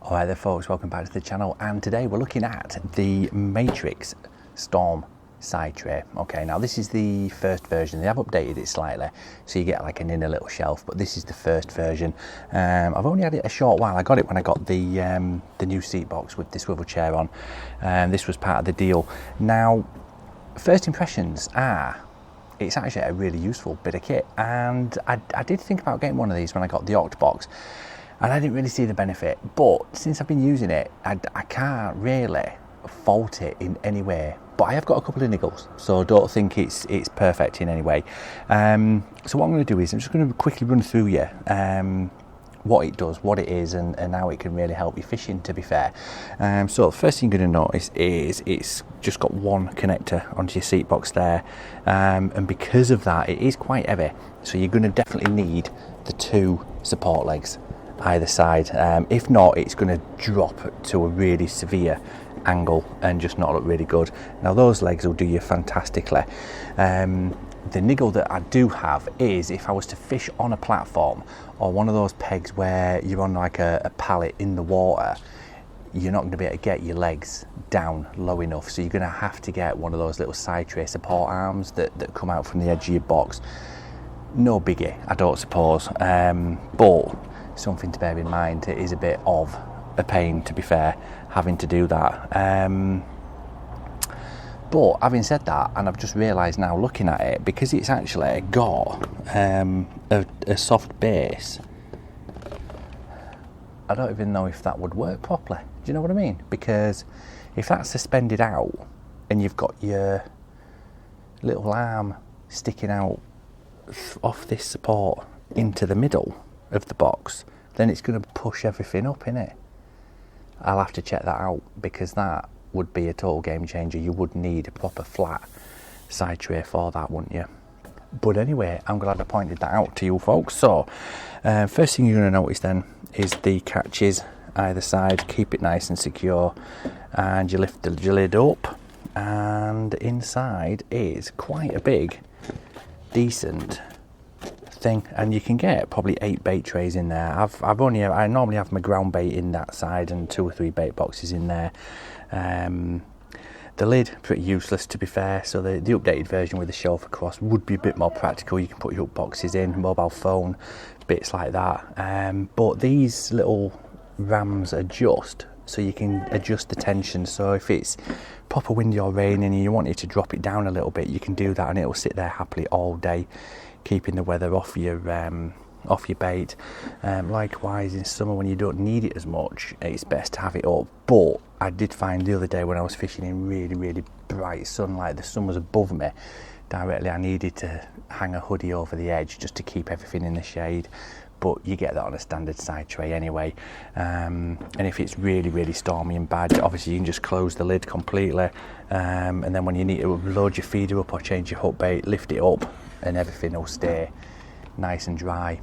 Alright there folks, welcome back to the channel, and today we're looking at the Matrix Storm side tray. Okay, now this is the first version. They have updated it slightly, so you get like an inner little shelf, but this is the first version. I've only had it a short while. I got it when I got the new seat box with the swivel chair on. This was part of the deal. Now, first impressions are, it's actually a really useful bit of kit, and I did think about getting one of these when I got the Octobox. And I didn't really see the benefit, but since I've been using it, I can't really fault it in any way. But I have got a couple of niggles, so don't think it's perfect in any way. So what I'm going to do is I'm just going to quickly run through you what it does, what it is, and how it can really help you fishing, to be fair. So the first thing you're going to notice is it's just got one connector onto your seat box there, and because of that it is quite heavy, so you're going to definitely need the two support legs either side. If not, it's going to drop to a really severe angle and just not look really good. Now those legs will do you fantastically. The niggle that I do have is if I was to fish on a platform or one of those pegs where you're on like a pallet in the water, you're not going to be able to get your legs down low enough, so you're going to have to get one of those little side tray support arms that come out from the edge of your box. No biggie, I don't suppose, but something to bear in mind. It is a bit of a pain, to be fair, having to do that. But having said that, and I've just realised now looking at it, because it's actually got a soft base, I don't even know if that would work properly. Do you know what I mean? Because if that's suspended out and you've got your little arm sticking out off this support into the middle of the box, then it's going to push everything up, innit? I'll have to check that out, because that would be a total game changer. You would need a proper flat side tray for that, wouldn't you? But anyway, I'm glad I pointed that out to you folks. So first thing you're going to notice then is the catches either side. Keep it nice and secure, and you lift the lid up, and inside is quite a big, decent thing, and you can get probably 8 bait trays in there. I normally have my ground bait in that side and 2 or 3 bait boxes in there. The lid, pretty useless, to be fair, so the updated version with the shelf across would be a bit more practical. You can put your hook boxes in, mobile phone, bits like that, but these little rams adjust, so you can adjust the tension. So if it's proper windy or raining and you want it to drop it down a little bit, you can do that, and it'll sit there happily all day, keeping the weather off your bait. Likewise in summer, when you don't need it as much, it's best to have it up. But I did find the other day when I was fishing in really bright sunlight, the sun was above me directly, I needed to hang a hoodie over the edge just to keep everything in the shade. But you get that on a standard side tray anyway, and if it's really stormy and bad, obviously you can just close the lid completely, and then when you need to load your feeder up or change your hook bait, lift it up and everything will stay nice and dry.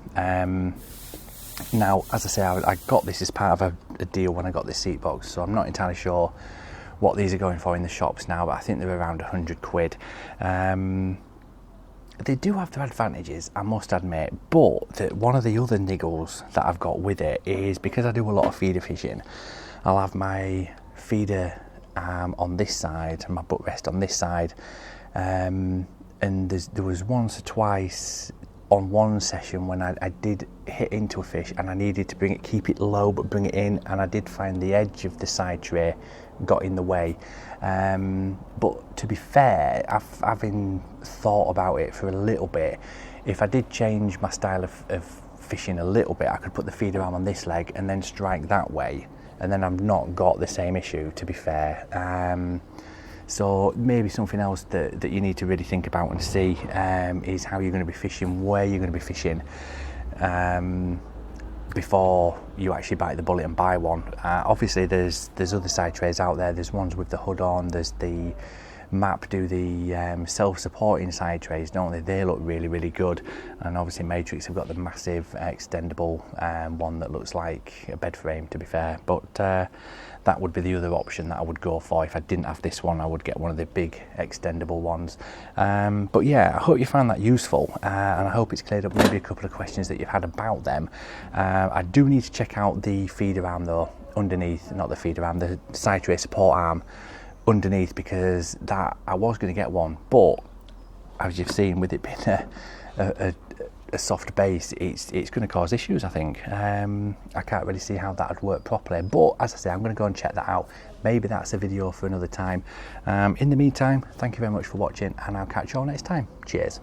Now, as I say, I got this as part of a deal when I got this seat box, so I'm not entirely sure what these are going for in the shops now, but I think they're around £100. They do have their advantages, I must admit, but one of the other niggles that I've got with it is, because I do a lot of feeder fishing, I'll have my feeder arm on this side and my butt rest on this side, and there was once or twice on one session when I did hit into a fish and I needed to keep it low but bring it in, and I did find the edge of the side tray got in the way. But to be fair, having thought about it for a little bit, if I did change my style of fishing a little bit, I could put the feeder arm on this leg and then strike that way, and then I've not got the same issue, to be fair. So maybe something else that you need to really think about and see is how you're going to be fishing, where you're going to be fishing, before you actually bite the bullet and buy one. Obviously there's other side trays out there. There's ones with the hood on. There's the Map do the self-supporting side trays, don't they? They look really good. And obviously Matrix have got the massive extendable one that looks like a bed frame, to be fair, but that would be the other option that I would go for. If I didn't have this one, I would get one of the big extendable ones. But yeah, I hope you found that useful, and I hope it's cleared up maybe a couple of questions that you've had about them. I do need to check out the feeder arm though. underneath, not the feeder arm, the side tray support arm underneath, because that I was going to get one, but as you've seen, with it being a soft base, it's going to cause issues, I think. I can't really see how that would work properly, but as I say, I'm going to go and check that out. Maybe that's a video for another time. In the meantime, thank you very much for watching, and I'll catch you all next time. Cheers.